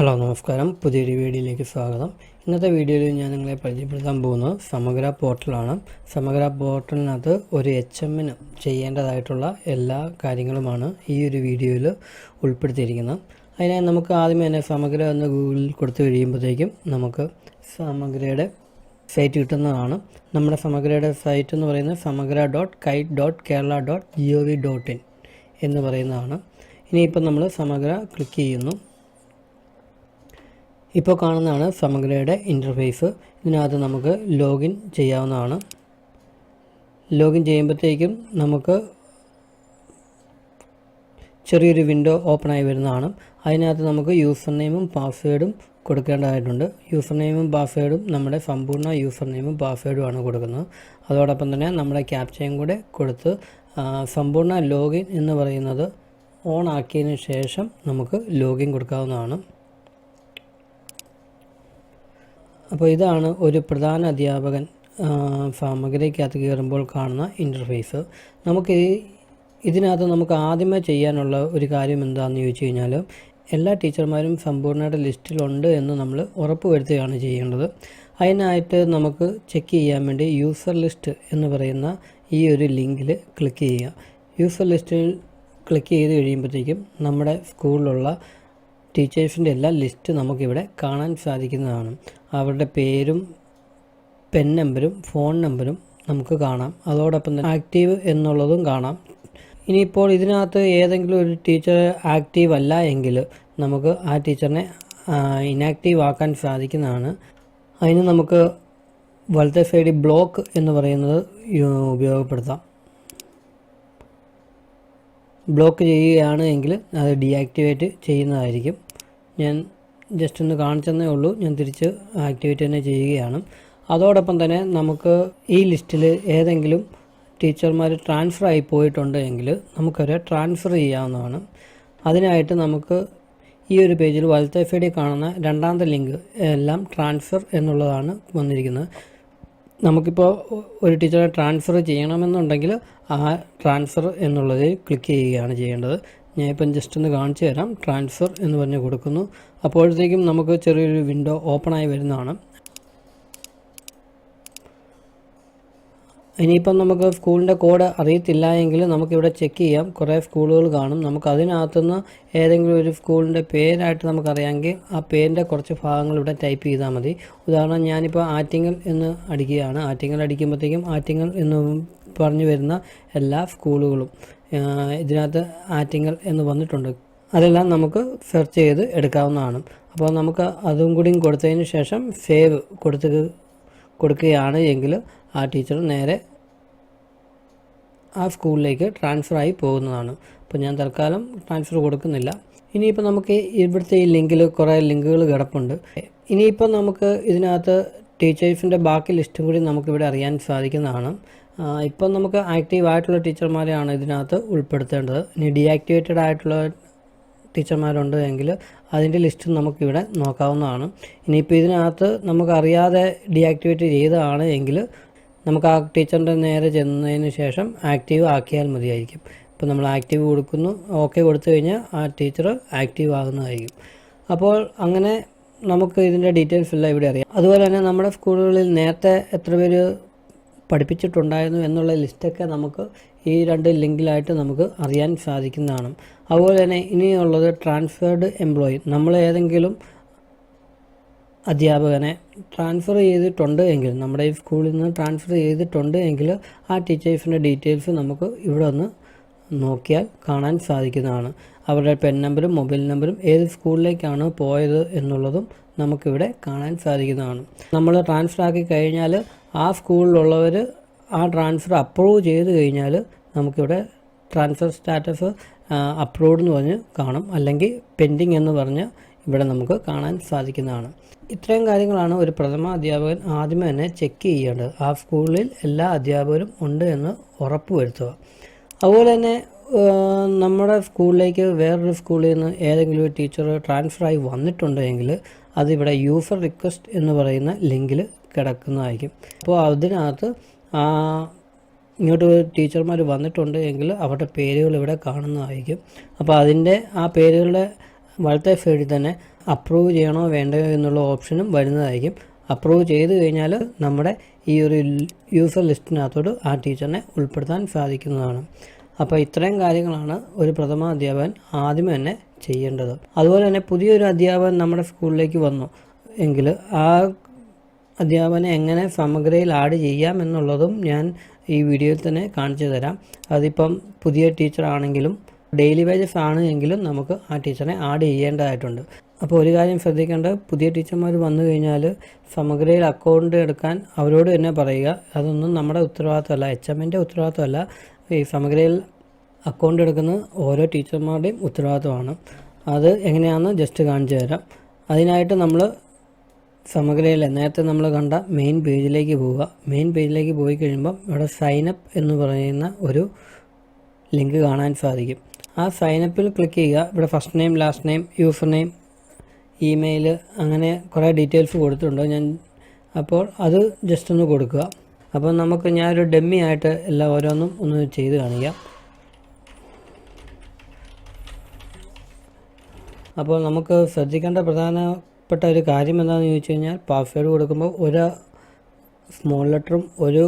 Hello നമസ്കാരം, പുതിയൊരു വീഡിയോയിലേക്ക് സ്വാഗതം. ഇന്നത്തെ വീഡിയോയിൽ ഞാൻ നിങ്ങളെ പരിചയപ്പെടുത്താൻ പോകുന്നത് സമഗ്ര പോർട്ടലാണ്. സമഗ്ര പോർട്ടലിനകത്ത് ഒരു HM ചെയ്യേണ്ടതായിട്ടുള്ള എല്ലാ കാര്യങ്ങളുമാണ് ഈ ഒരു വീഡിയോയിൽ ഉൾപ്പെടുത്തിയിരിക്കുന്നത്. അതിനായി നമുക്ക് ആദ്യമേ തന്നെ സമഗ്ര എന്ന് ഗൂഗിളിൽ കൊടുത്തു കഴിയുമ്പോഴത്തേക്കും നമുക്ക് സമഗ്രയുടെ സൈറ്റ് കിട്ടുന്നതാണ്. നമ്മുടെ സമഗ്രയുടെ സൈറ്റ് എന്ന് പറയുന്നത് samagra.kite.kerala.gov.in എന്ന് പറയുന്നതാണ്. ഇനിയിപ്പം നമ്മൾ സമഗ്ര ക്ലിക്ക് ചെയ്യുന്നു. ഇപ്പോൾ കാണുന്നതാണ് സമഗ്രയുടെ ഇൻ്റർഫേസ്. ഇതിനകത്ത് നമുക്ക് ലോഗിൻ ചെയ്യാവുന്നതാണ്. ലോഗിൻ ചെയ്യുമ്പോഴത്തേക്കും നമുക്ക് ചെറിയൊരു വിൻഡോ ഓപ്പണായി വരുന്നതാണ്. അതിനകത്ത് നമുക്ക് യൂസർ നെയിമും പാസ്വേഡും കൊടുക്കേണ്ടതായിട്ടുണ്ട്. യൂസർ നെയിമും പാസ്വേഡും നമ്മുടെ സമ്പൂർണ്ണ യൂസർ നെയിമും പാസ്വേഡുമാണ് കൊടുക്കുന്നത്. അതോടൊപ്പം തന്നെ നമ്മുടെ ക്യാപ്ചയും കൂടെ കൊടുത്ത് സമ്പൂർണ്ണ ലോഗിൻ എന്ന് പറയുന്നത് ഓൺ ആക്കിയതിന് ശേഷം നമുക്ക് ലോഗിൻ കൊടുക്കാവുന്നതാണ്. അപ്പോൾ ഇതാണ് ഒരു പ്രധാന അധ്യാപകൻ സമഗ്രയ്ക്കകത്ത് കയറുമ്പോൾ കാണുന്ന ഇൻ്റർഫേസ്. ഇതിനകത്ത് നമുക്ക് ആദ്യമേ ചെയ്യാനുള്ള ഒരു കാര്യം എന്താണെന്ന് ചോദിച്ചു കഴിഞ്ഞാൽ, എല്ലാ ടീച്ചർമാരും സമ്പൂർണ്ണയുടെ ലിസ്റ്റിലുണ്ട് എന്ന് നമ്മൾ ഉറപ്പുവരുത്തുകയാണ് ചെയ്യേണ്ടത്. അതിനായിട്ട് നമുക്ക് ചെക്ക് ചെയ്യാൻ വേണ്ടി യൂസർ ലിസ്റ്റ് എന്ന് പറയുന്ന ഈ ഒരു ലിങ്കിൽ ക്ലിക്ക് ചെയ്യുക. യൂസർ ലിസ്റ്റിൽ ക്ലിക്ക് ചെയ്ത് കഴിയുമ്പോഴത്തേക്കും നമ്മുടെ സ്കൂളിലുള്ള ടീച്ചേഴ്സിൻ്റെ എല്ലാ ലിസ്റ്റ് നമുക്കിവിടെ കാണാൻ സാധിക്കുന്നതാണ്. അവരുടെ പേരും പെൻ നമ്പരും ഫോൺ നമ്പരും നമുക്ക് കാണാം. അതോടൊപ്പം തന്നെ ആക്റ്റീവ് എന്നുള്ളതും കാണാം. ഇനിയിപ്പോൾ ഇതിനകത്ത് ഏതെങ്കിലും ഒരു ടീച്ചർ ആക്റ്റീവ് അല്ല എങ്കിൽ നമുക്ക് ആ ടീച്ചറിനെ ഇനാക്റ്റീവ് ആക്കാൻ സാധിക്കുന്നതാണ്. അതിന് നമുക്ക് വലത്തെ സൈഡിൽ ബ്ലോക്ക് എന്ന് പറയുന്നത് ഉപയോഗപ്പെടുത്താം. ബ്ലോക്ക് ചെയ്യുകയാണ് എങ്കിൽ അത് ഡീആക്ടിവേറ്റ് ചെയ്യുന്നതായിരിക്കും. ഞാൻ ജസ്റ്റ് ഒന്ന് കാണിച്ചെന്നേ ഉള്ളൂ. ഞാൻ തിരിച്ച് ആക്ടിവേറ്റ് തന്നെ ചെയ്യുകയാണ്. അതോടൊപ്പം തന്നെ നമുക്ക് ഈ ലിസ്റ്റിൽ ഏതെങ്കിലും ടീച്ചർമാർ ട്രാൻസ്ഫർ ആയി പോയിട്ടുണ്ട് എങ്കിൽ നമുക്കവരെ ട്രാൻസ്ഫർ ചെയ്യാവുന്നതാണ്. അതിനായിട്ട് നമുക്ക് ഈ ഒരു പേജിൽ വലത്തെ സൈഡിൽ കാണുന്ന രണ്ടാമത്തെ ലിങ്ക് എല്ലാം ട്രാൻസ്ഫർ എന്നുള്ളതാണ് വന്നിരിക്കുന്നത്. നമുക്കിപ്പോൾ ഒരു ടീച്ചറെ ട്രാൻസ്ഫർ ചെയ്യണമെന്നുണ്ടെങ്കിൽ ആ ട്രാൻസ്ഫർ എന്നുള്ളതിൽ ക്ലിക്ക് ചെയ്യുകയാണ് ചെയ്യേണ്ടത്. ഞാനിപ്പം ജസ്റ്റ് ഒന്ന് കാണിച്ചു തരാം. ട്രാൻസ്ഫർ എന്ന് പറഞ്ഞ് കൊടുക്കുന്നു. അപ്പോഴത്തേക്കും നമുക്ക് ചെറിയൊരു വിൻഡോ ഓപ്പണായി വരുന്നതാണ്. ഇനിയിപ്പം നമുക്ക് സ്കൂളിൻ്റെ കോഡ് അറിയത്തില്ല എങ്കിൽ നമുക്കിവിടെ ചെക്ക് ചെയ്യാം. കുറേ സ്കൂളുകൾ കാണും. നമുക്ക് അതിനകത്തുനിന്ന് ഏതെങ്കിലും ഒരു സ്കൂളിൻ്റെ പേരായിട്ട് നമുക്കറിയാമെങ്കിൽ ആ പേരിൻ്റെ കുറച്ച് ഭാഗങ്ങൾ ഇവിടെ ടൈപ്പ് ചെയ്താൽ മതി. ഉദാഹരണം ഞാനിപ്പോൾ ആറ്റിങ്ങൽ എന്ന് അടിക്കുകയാണ്. ആറ്റിങ്ങൽ അടിക്കുമ്പോഴത്തേക്കും ആറ്റിങ്ങൽ എന്ന് പറഞ്ഞു വരുന്ന എല്ലാ സ്കൂളുകളും ഇതിനകത്ത് ആറ്റിങ്ങൽ എന്ന് വന്നിട്ടുണ്ട്. അതെല്ലാം നമുക്ക് സെർച്ച് ചെയ്ത് എടുക്കാവുന്നതാണ്. അപ്പോൾ നമുക്ക് അതും കൂടി കൊടുത്തതിന് ശേഷം സേവ് കൊടുക്കുകയാണ് എങ്കിൽ ആ ടീച്ചർ നേരെ ആ സ്കൂളിലേക്ക് ട്രാൻസ്ഫർ ആയി പോകുന്നതാണ്. അപ്പോൾ ഞാൻ തൽക്കാലം ട്രാൻസ്ഫർ കൊടുക്കുന്നില്ല. ഇനിയിപ്പോൾ നമുക്ക് ഇവിടുത്തെ ഈ ലിങ്കിൽ കുറേ ലിങ്കുകൾ കിടപ്പുണ്ട്. ഇനിയിപ്പോൾ നമുക്ക് ഇതിനകത്ത് ടീച്ചേഴ്സിൻ്റെ ബാക്കി ലിസ്റ്റും കൂടി നമുക്കിവിടെ അറിയാൻ സാധിക്കുന്നതാണ്. ഇപ്പം നമുക്ക് ആക്റ്റീവ് ആയിട്ടുള്ള ടീച്ചർമാരെയാണ് ഇതിനകത്ത് ഉൾപ്പെടുത്തേണ്ടത്. ഇനി ഡീആക്ടിവേറ്റഡ് ആയിട്ടുള്ള ടീച്ചർമാരുണ്ട് എങ്കിൽ അതിൻ്റെ ലിസ്റ്റ് നമുക്കിവിടെ നോക്കാവുന്നതാണ്. ഇനിയിപ്പോൾ ഇതിനകത്ത് നമുക്കറിയാതെ ഡീആക്ടിവേറ്റ് ചെയ്തതാണ് എങ്കിൽ നമുക്ക് ആ ടീച്ചറിൻ്റെ നേരെ ചെന്നതിന് ശേഷം ആക്റ്റീവ് ആക്കിയാൽ മതിയായിരിക്കും. ഇപ്പോൾ നമ്മൾ ആക്റ്റീവ് കൊടുക്കുന്നു, ഓക്കെ കൊടുത്തു കഴിഞ്ഞാൽ ആ ടീച്ചർ ആക്റ്റീവ് ആകുന്നതായിരിക്കും. അപ്പോൾ അങ്ങനെ നമുക്ക് ഇതിൻ്റെ ഡീറ്റെയിൽസ് എല്ലാം ഇവിടെ അറിയാം. അതുപോലെ തന്നെ നമ്മുടെ സ്കൂളുകളിൽ നേരത്തെ എത്ര പേര് പഠിപ്പിച്ചിട്ടുണ്ടായിരുന്നു എന്നുള്ള ലിസ്റ്റൊക്കെ നമുക്ക് ഈ രണ്ട് ലിങ്കിലായിട്ട് നമുക്ക് അറിയാൻ സാധിക്കുന്നതാണ്. അതുപോലെ തന്നെ ഇനിയുള്ളത് ട്രാൻസ്ഫേർഡ് എംപ്ലോയി. നമ്മൾ ഏതെങ്കിലും അധ്യാപകനെ ട്രാൻസ്ഫർ ചെയ്തിട്ടുണ്ട് എങ്കിൽ, നമ്മുടെ ഈ സ്കൂളിൽ നിന്ന് ട്രാൻസ്ഫർ ചെയ്തിട്ടുണ്ട് എങ്കിൽ ആ ടീച്ചേഴ്സിൻ്റെ ഡീറ്റെയിൽസ് നമുക്ക് ഇവിടെ ഒന്ന് നോക്കിയാൽ കാണാൻ സാധിക്കുന്നതാണ്. അവരുടെ പെൻ നമ്പരും മൊബൈൽ നമ്പരും ഏത് സ്കൂളിലേക്കാണ് പോയത് എന്നുള്ളതും നമുക്കിവിടെ കാണാൻ സാധിക്കുന്നതാണ്. നമ്മൾ ട്രാൻസ്ഫർ ആക്കി കഴിഞ്ഞാൽ ആ സ്കൂളിലുള്ളവർ ആ ട്രാൻസ്ഫർ അപ്രൂവ് ചെയ്ത് കഴിഞ്ഞാൽ നമുക്കിവിടെ ട്രാൻസ്ഫർ സ്റ്റാറ്റസ് അപ്രൂവ്ഡ് എന്ന് പറഞ്ഞ് കാണും, അല്ലെങ്കിൽ പെൻഡിങ് എന്ന് പറഞ്ഞ് ഇവിടെ നമുക്ക് കാണാൻ സാധിക്കുന്നതാണ്. ഇത്രയും കാര്യങ്ങളാണ് ഒരു പ്രഥമ അധ്യാപകൻ ആദ്യമേ തന്നെ ചെക്ക് ചെയ്യേണ്ടത്. ആ സ്കൂളിൽ എല്ലാ അധ്യാപകരും ഉണ്ട് എന്ന് ഉറപ്പ് വരുത്തുക. അതുപോലെ തന്നെ നമ്മുടെ സ്കൂളിലേക്ക് വേറൊരു സ്കൂളിൽ നിന്ന് ഏതെങ്കിലും ഒരു ടീച്ചർ ട്രാൻസ്ഫറായി വന്നിട്ടുണ്ടെങ്കിൽ അതിവിടെ യൂസർ റിക്വസ്റ്റ് എന്ന് പറയുന്ന ലിങ്കിൽ കിടക്കുന്നതായിരിക്കും. അപ്പോൾ അതിനകത്ത് ഇങ്ങോട്ട് ടീച്ചർമാർ വന്നിട്ടുണ്ട് എങ്കിൽ അവരുടെ പേരുകൾ ഇവിടെ കാണുന്നതായിരിക്കും. അപ്പോൾ അതിൻ്റെ ആ പേരുകളുടെ വലത്തെ സൈഡിൽ തന്നെ അപ്രൂവ് ചെയ്യണോ വേണ്ടയോ എന്നുള്ള ഓപ്ഷനും വരുന്നതായിരിക്കും. അപ്രൂവ് ചെയ്ത് കഴിഞ്ഞാൽ നമ്മുടെ ഈ ഒരു യൂസർ ലിസ്റ്റിനകത്തോട് ആ ടീച്ചറിനെ ഉൾപ്പെടുത്താൻ സാധിക്കുന്നതാണ്. അപ്പോൾ ഇത്രയും കാര്യങ്ങളാണ് ഒരു പ്രഥമ അധ്യാപകൻ ആദ്യം തന്നെ ചെയ്യേണ്ടത്. അതുപോലെ തന്നെ പുതിയൊരു അധ്യാപകൻ നമ്മുടെ സ്കൂളിലേക്ക് വന്നു എങ്കിൽ ആ അധ്യാപകനെ എങ്ങനെ സമഗ്രയിൽ ആഡ് ചെയ്യാം എന്നുള്ളതും ഞാൻ ഈ വീഡിയോയിൽ തന്നെ കാണിച്ചു തരാം. അതിപ്പം പുതിയ ടീച്ചറാണെങ്കിലും ഡെയിലി വേജസ് ആണ് എങ്കിലും നമുക്ക് ആ ടീച്ചറിനെ ആഡ് ചെയ്യേണ്ടതായിട്ടുണ്ട്. അപ്പോൾ ഒരു കാര്യം ശ്രദ്ധിക്കേണ്ടത്, പുതിയ ടീച്ചർമാർ വന്നു കഴിഞ്ഞാൽ സമഗ്രയിൽ അക്കൗണ്ട് എടുക്കാൻ അവരോട് തന്നെ പറയുക. അതൊന്നും നമ്മുടെ ഉത്തരവാദിത്തമല്ല, HMൻ്റെ ഉത്തരവാദിത്തമല്ല. ഈ സമഗ്രയിൽ അക്കൗണ്ട് എടുക്കുന്നത് ഓരോ ടീച്ചർമാരുടെയും ഉത്തരവാദിത്തമാണ്. അത് എങ്ങനെയാണെന്ന് ജസ്റ്റ് കാണിച്ചു തരാം. അതിനായിട്ട് നമ്മൾ സമഗ്രയിൽ നേരത്തെ നമ്മൾ കണ്ട മെയിൻ പേജിലേക്ക് പോവുക. മെയിൻ പേജിലേക്ക് പോയി കഴിയുമ്പം ഇവിടെ സൈനപ്പ് എന്ന് പറയുന്ന ഒരു ലിങ്ക് കാണാൻ സാധിക്കും. ആ സൈനപ്പിൽ ക്ലിക്ക് ചെയ്യുക. ഇവിടെ first name, last name, user name, email, അങ്ങനെ കുറേ ഡീറ്റെയിൽസ് കൊടുത്തിട്ടുണ്ട്. അപ്പോൾ അത് ജസ്റ്റ് ഒന്ന് കൊടുക്കുക. അപ്പോൾ ഞാനൊരു ഡമ്മി ആയിട്ട് എല്ലാം ഓരോന്നും ഒന്ന് ചെയ്ത് കാണിക്കാം. അപ്പോൾ നമുക്ക് ശ്രദ്ധിക്കേണ്ട പ്രധാനപ്പെട്ട ഒരു കാര്യം എന്താണെന്ന് ചോദിച്ചു കഴിഞ്ഞാൽ, പാസ്വേഡ് കൊടുക്കുമ്പോൾ ഒരു സ്മോൾ ലെറ്ററും ഒരു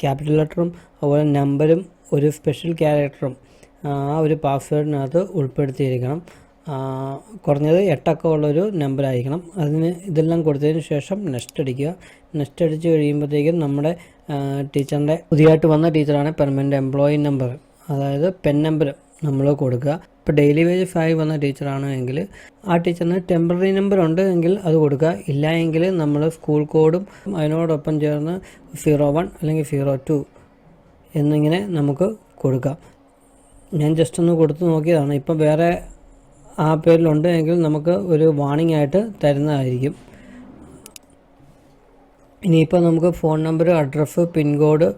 ക്യാപിറ്റൽ ലെറ്ററും അതുപോലെ നമ്പരും ഒരു സ്പെഷ്യൽ ക്യാരക്ടറും ആ ഒരു പാസ്വേഡിനകത്ത് ഉൾപ്പെടുത്തിയിരിക്കണം. കുറഞ്ഞത് 8 അക്കമുള്ളൊരു നമ്പറായിരിക്കണം. ഇതെല്ലാം കൊടുത്തതിന് ശേഷം നെക്സ്റ്റ് അടിക്കുക. നെക്സ്റ്റ് അടിച്ച് കഴിയുമ്പോഴത്തേക്കും നമ്മുടെ ടീച്ചറിൻ്റെ പുതിയതായിട്ട് വന്ന ടീച്ചറാണ് പെർമനൻറ്റ് എംപ്ലോയി നമ്പർ, അതായത് പെൻ നമ്പർ നമ്മൾ കൊടുക്കുക. ഇപ്പോൾ ഡെയിലി വേജസ് ആയി വന്ന ടീച്ചറാണ് എങ്കിൽ ആ ടീച്ചറിന് ടെമ്പററി നമ്പർ ഉണ്ട് എങ്കിൽ അത് കൊടുക്കുക. ഇല്ല എങ്കിൽ നമ്മൾ സ്കൂൾ കോഡും അതിനോടൊപ്പം ചേർന്ന് 01 അല്ലെങ്കിൽ 02 എന്നിങ്ങനെ നമുക്ക് കൊടുക്കാം. ഞാൻ ജസ്റ്റ് ഒന്ന് കൊടുത്ത് നോക്കിയതാണ്. ഇപ്പം വേറെ ആ പേരിലുണ്ട് എങ്കിൽ നമുക്ക് ഒരു വാർണിംഗ് ആയിട്ട് തരുന്നതായിരിക്കും. ഇനിയിപ്പോൾ നമുക്ക് ഫോൺ നമ്പർ, അഡ്രസ്സ്, പിൻകോഡ്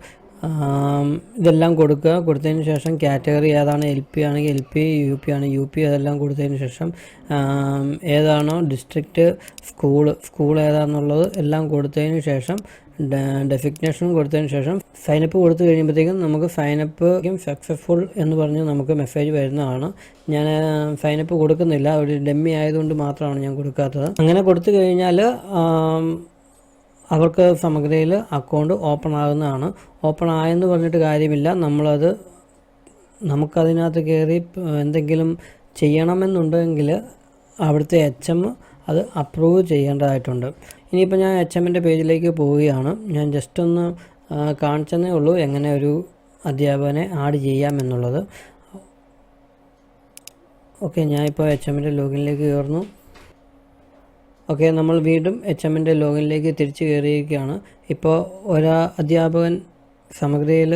ഇതെല്ലാം കൊടുക്കുക. കൊടുത്തതിന് ശേഷം കാറ്റഗറി ഏതാണ്, LP ആണെങ്കിൽ LP, UP ആണെങ്കിൽ UP, അതെല്ലാം കൊടുത്തതിന് ശേഷം ഏതാണോ ഡിസ്ട്രിക്റ്റ്, സ്കൂൾ ഏതാണെന്നുള്ളത് എല്ലാം കൊടുത്തതിന് ശേഷം ഡെസിഗ്നേഷൻ കൊടുത്തതിന് ശേഷം സൈനപ്പ് കൊടുത്തു കഴിയുമ്പോഴത്തേക്കും നമുക്ക് സൈനപ്പ് സക്സസ്ഫുൾ എന്ന് പറഞ്ഞ് നമുക്ക് മെസ്സേജ് വരുന്നതാണ്. ഞാൻ സൈനപ്പ് കൊടുക്കുന്നില്ല, ഒരു ഡമ്മി ആയതുകൊണ്ട് മാത്രമാണ് ഞാൻ കൊടുക്കാത്തത്. അങ്ങനെ കൊടുത്തു കഴിഞ്ഞാൽ അവർക്ക് സമഗ്രയിൽ അക്കൗണ്ട് ഓപ്പൺ ആകുന്നതാണ്. ഓപ്പൺ ആയെന്ന് പറഞ്ഞിട്ട് കാര്യമില്ല, നമുക്കതിനകത്ത് കയറി എന്തെങ്കിലും ചെയ്യണമെന്നുണ്ടെങ്കിൽ അവിടുത്തെ HM അത് അപ്രൂവ് ചെയ്യേണ്ടതായിട്ടുണ്ട്. ഇനിയിപ്പോൾ ഞാൻ HMൻ്റെ പേജിലേക്ക് പോവുകയാണ്. ഞാൻ ജസ്റ്റ് ഒന്ന് കാണിച്ചതേ ഉള്ളൂ എങ്ങനെ ഒരു അധ്യാപകനെ ആഡ് ചെയ്യാമെന്നുള്ളത്. ഓക്കെ, ഞാനിപ്പോൾ HMൻ്റെ ലോഗിനിലേക്ക് കയറുന്നു. ഓക്കെ, നമ്മൾ വീണ്ടും HMൻ്റെ ലോഗിനിലേക്ക് തിരിച്ച് കയറിയിരിക്കുകയാണ്. ഇപ്പോൾ അധ്യാപകൻ സമഗ്രയിൽ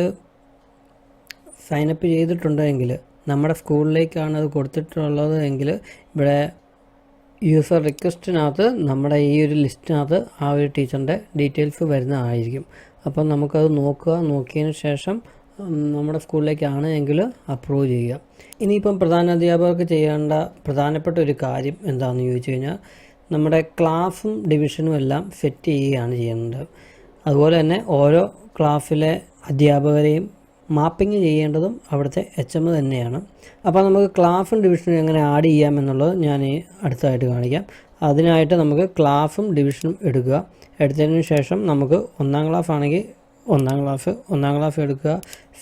സൈനപ്പ് ചെയ്തിട്ടുണ്ടെങ്കിൽ, നമ്മുടെ സ്കൂളിലേക്കാണ് അത് കൊടുത്തിട്ടുള്ളത് എങ്കിൽ, ഇവിടെ യൂസർ റിക്വസ്റ്റിനകത്ത് നമ്മുടെ ഈ ഒരു ലിസ്റ്റിനകത്ത് ആ ഒരു ടീച്ചറിൻ്റെ ഡീറ്റെയിൽസ് വരുന്നതായിരിക്കും. അപ്പം നമുക്കത് നോക്കിയതിന് ശേഷം നമ്മുടെ സ്കൂളിലേക്കാണ് എങ്കിൽ അപ്രൂവ് ചെയ്യുക. ഇനിയിപ്പം പ്രധാനാധ്യാപകർക്ക് ചെയ്യേണ്ട പ്രധാനപ്പെട്ട ഒരു കാര്യം എന്താണെന്ന് ചോദിച്ചു കഴിഞ്ഞാൽ, നമ്മുടെ ക്ലാസ്സും ഡിവിഷനും എല്ലാം സെറ്റ് ചെയ്യുകയാണ് ചെയ്യുന്നത്. അതുപോലെ തന്നെ ഓരോ ക്ലാസ്സിലെ അധ്യാപകരെയും മാപ്പിംഗ് ചെയ്യേണ്ടതും അവിടുത്തെ HM തന്നെയാണ്. അപ്പോൾ നമുക്ക് ക്ലാസ്സും ഡിവിഷനും എങ്ങനെ ആഡ് ചെയ്യാമെന്നുള്ളത് ഞാൻ അടുത്തതായിട്ട് കാണിക്കാം. അതിനായിട്ട് നമുക്ക് ക്ലാസ്സും ഡിവിഷനും എടുത്തതിന് ശേഷം നമുക്ക് 1ാം ക്ലാസ് ആണെങ്കിൽ 1ാം ക്ലാസ് എടുക്കുക.